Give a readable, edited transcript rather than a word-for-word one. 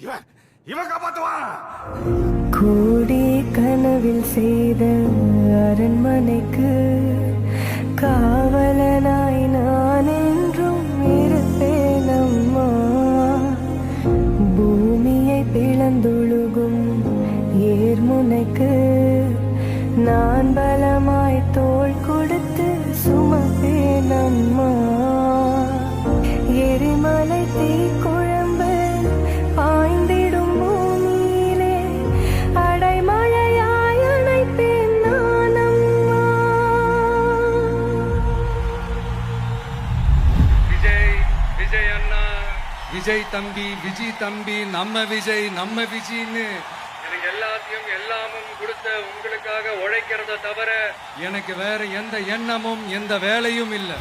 இவன் காப்பாத்துவான். கூடி கனவில் செய்த அரண்மனைக்கு காவலனாய் நான் என்றும் இருப்பேன் அம்மா. பூமியை பிளந்தொழுகும் ஏர்முனைக்கு நான் பலமாய் தோள் கொடுத்து சுமப்பேன் அம்மா. எரிமலை தீக்குழம்பு பாய்ந்திடும் பூமியிலே அடைமழையாய் அணைப்பேன் நான் அம்மா. விஜய் அண்ணா, விஜய் தம்பி, விஜய் தம்பி, நம்ம விஜய்ன்னு எனக்கு எல்லாத்தையும் எல்லாமும் கொடுத்த உங்களுக்காக உழைக்கிறத தவிர எனக்கு வேற எந்த எண்ணமும் எந்த வேலையும் இல்லை.